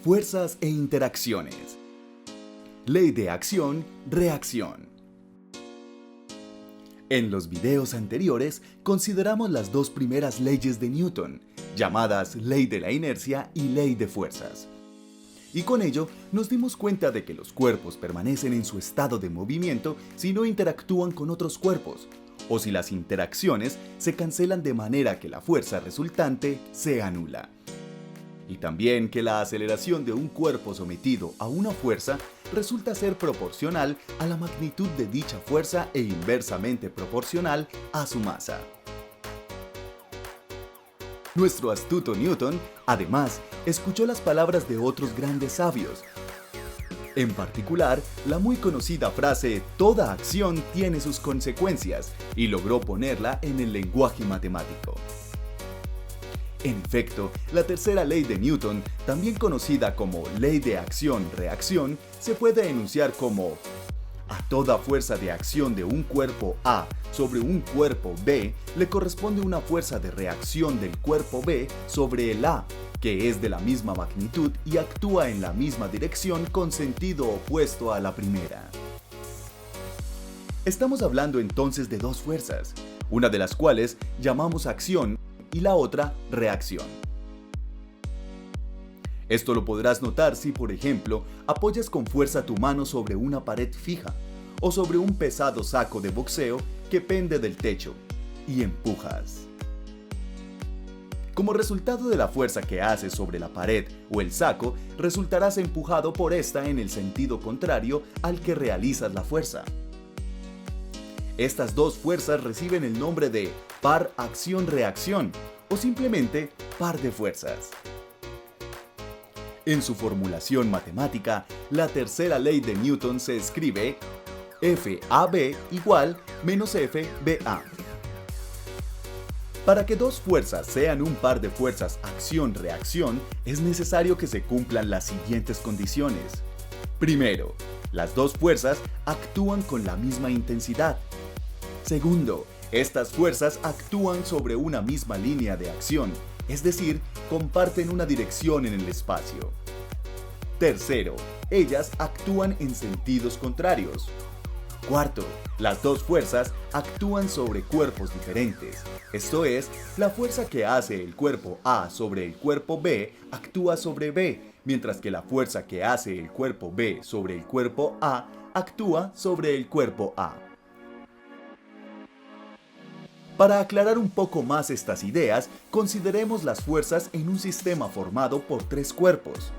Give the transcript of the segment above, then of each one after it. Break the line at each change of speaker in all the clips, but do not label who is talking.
Fuerzas e interacciones. Ley de acción-reacción. En los videos anteriores consideramos las dos primeras leyes de Newton, llamadas ley de la inercia y ley de fuerzas. Y con ello nos dimos cuenta de que los cuerpos permanecen en su estado de movimiento si no interactúan con otros cuerpos, o si las interacciones se cancelan de manera que la fuerza resultante se anula. Y también que la aceleración de un cuerpo sometido a una fuerza resulta ser proporcional a la magnitud de dicha fuerza e inversamente proporcional a su masa. Nuestro astuto Newton, además, escuchó las palabras de otros grandes sabios. En particular, la muy conocida frase "toda acción tiene sus consecuencias", y logró ponerla en el lenguaje matemático. En efecto, la tercera ley de Newton, también conocida como ley de acción-reacción, se puede enunciar como: a toda fuerza de acción de un cuerpo A sobre un cuerpo B le corresponde una fuerza de reacción del cuerpo B sobre el A, que es de la misma magnitud y actúa en la misma dirección con sentido opuesto a la primera. Estamos hablando entonces de dos fuerzas, una de las cuales llamamos acción y la otra reacción. Esto lo podrás notar si, por ejemplo, apoyas con fuerza tu mano sobre una pared fija o sobre un pesado saco de boxeo que pende del techo y empujas. Como resultado de la fuerza que haces sobre la pared o el saco, resultarás empujado por esta en el sentido contrario al que realizas la fuerza. Estas dos fuerzas reciben el nombre de par acción-reacción o simplemente par de fuerzas. En su formulación matemática, la tercera ley de Newton se escribe FAB igual menos FBA. Para que dos fuerzas sean un par de fuerzas acción-reacción, es necesario que se cumplan las siguientes condiciones. Primero, las dos fuerzas actúan con la misma intensidad. Segundo, estas fuerzas actúan sobre una misma línea de acción, es decir, comparten una dirección en el espacio. Tercero, ellas actúan en sentidos contrarios. Cuarto, las dos fuerzas actúan sobre cuerpos diferentes, esto es, la fuerza que hace el cuerpo A sobre el cuerpo B actúa sobre B, mientras que la fuerza que hace el cuerpo B sobre el cuerpo A actúa sobre el cuerpo A. Para aclarar un poco más estas ideas, consideremos las fuerzas en un sistema formado por tres cuerpos: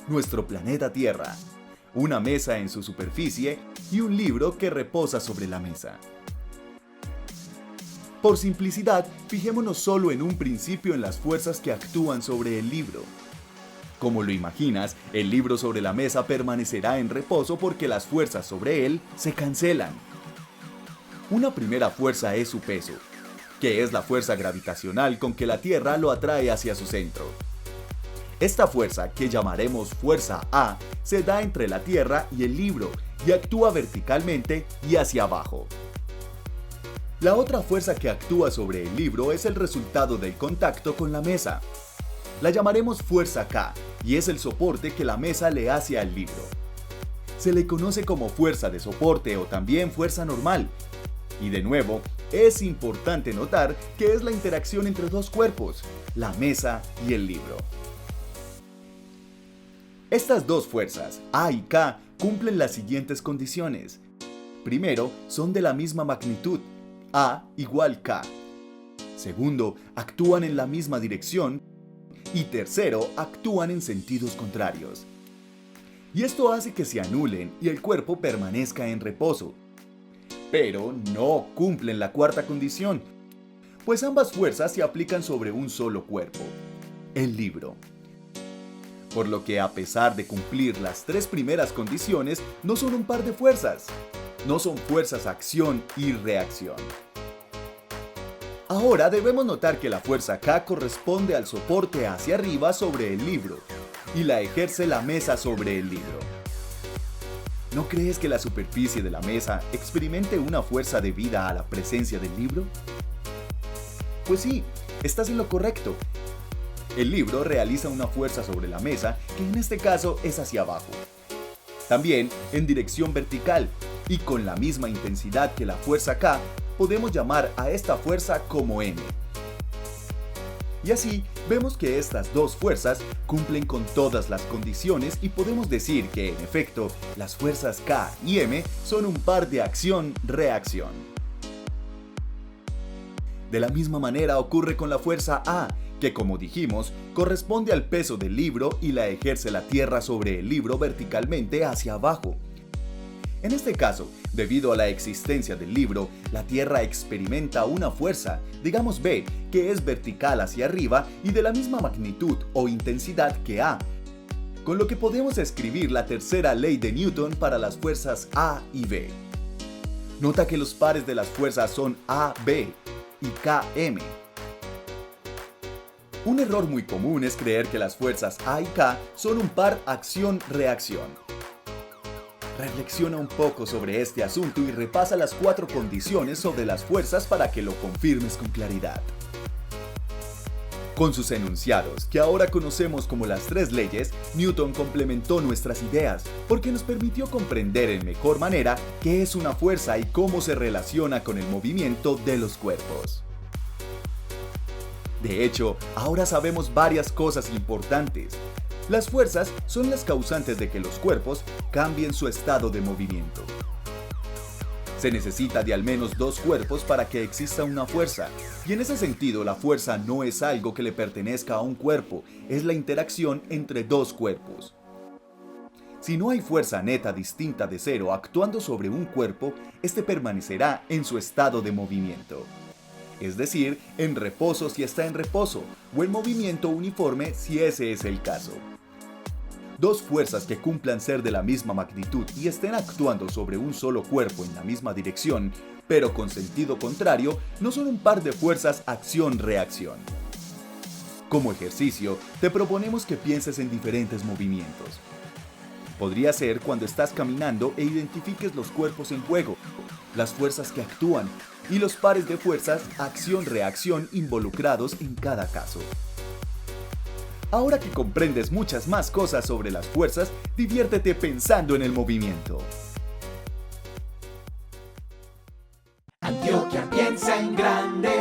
nuestro planeta Tierra, una mesa en su superficie y un libro que reposa sobre la mesa. Por simplicidad, fijémonos solo en un principio en las fuerzas que actúan sobre el libro. Como lo imaginas, el libro sobre la mesa permanecerá en reposo porque las fuerzas sobre él se cancelan. Una primera fuerza es su peso, que es la fuerza gravitacional con que la Tierra lo atrae hacia su centro. Esta fuerza, que llamaremos fuerza A, se da entre la Tierra y el libro y actúa verticalmente y hacia abajo. La otra fuerza que actúa sobre el libro es el resultado del contacto con la mesa. La llamaremos fuerza K y es el soporte que la mesa le hace al libro. Se le conoce como fuerza de soporte o también fuerza normal. Y de nuevo, es importante notar que es la interacción entre dos cuerpos, la mesa y el libro. Estas dos fuerzas, A y K, cumplen las siguientes condiciones. Primero, son de la misma magnitud, A igual K. Segundo, actúan en la misma dirección. Y tercero, actúan en sentidos contrarios. Y esto hace que se anulen y el cuerpo permanezca en reposo. Pero no cumplen la cuarta condición, pues ambas fuerzas se aplican sobre un solo cuerpo, el libro. Por lo que, a pesar de cumplir las tres primeras condiciones, no son un par de fuerzas. No son fuerzas acción y reacción. Ahora debemos notar que la fuerza K corresponde al soporte hacia arriba sobre el libro y la ejerce la mesa sobre el libro. ¿No crees que la superficie de la mesa experimente una fuerza debida a la presencia del libro? Pues sí, estás en lo correcto. el libro realiza una fuerza sobre la mesa que en este caso es hacia abajo. También en dirección vertical y con la misma intensidad que la fuerza K, podemos llamar a esta fuerza como M. Y así vemos que estas dos fuerzas cumplen con todas las condiciones y podemos decir que en efecto las fuerzas K y M son un par de acción-reacción. De la misma manera ocurre con la fuerza A, que como dijimos, corresponde al peso del libro y la ejerce la Tierra sobre el libro verticalmente hacia abajo. En este caso, debido a la existencia del libro, la Tierra experimenta una fuerza, digamos B, que es vertical hacia arriba y de la misma magnitud o intensidad que A, con lo que podemos escribir la tercera ley de Newton para las fuerzas A y B. Nota que los pares de las fuerzas son AB y KM. Un error muy común es creer que las fuerzas A y K son un par acción-reacción. Reflexiona un poco sobre este asunto y repasa las 4 condiciones sobre las fuerzas para que lo confirmes con claridad. Con sus enunciados, que ahora conocemos como las 3 leyes, Newton complementó nuestras ideas, porque nos permitió comprender en mejor manera qué es una fuerza y cómo se relaciona con el movimiento de los cuerpos. De hecho, ahora sabemos varias cosas importantes. Las fuerzas son las causantes de que los cuerpos cambien su estado de movimiento. Se necesita de al menos 2 cuerpos para que exista una fuerza, y en ese sentido la fuerza no es algo que le pertenezca a un cuerpo, es la interacción entre 2 cuerpos. Si no hay fuerza neta distinta de cero actuando sobre un cuerpo, este permanecerá en su estado de movimiento. Es decir, en reposo si está en reposo, o en movimiento uniforme si ese es el caso. 2 fuerzas que cumplan ser de la misma magnitud y estén actuando sobre un solo cuerpo en la misma dirección, pero con sentido contrario, no son un par de fuerzas acción-reacción. Como ejercicio, te proponemos que pienses en diferentes movimientos. Podría ser cuando estás caminando e identifiques los cuerpos en juego, las fuerzas que actúan y los pares de fuerzas acción-reacción involucrados en cada caso. Ahora que comprendes muchas más cosas sobre las fuerzas, diviértete pensando en el movimiento.
Antioquia piensa en grande.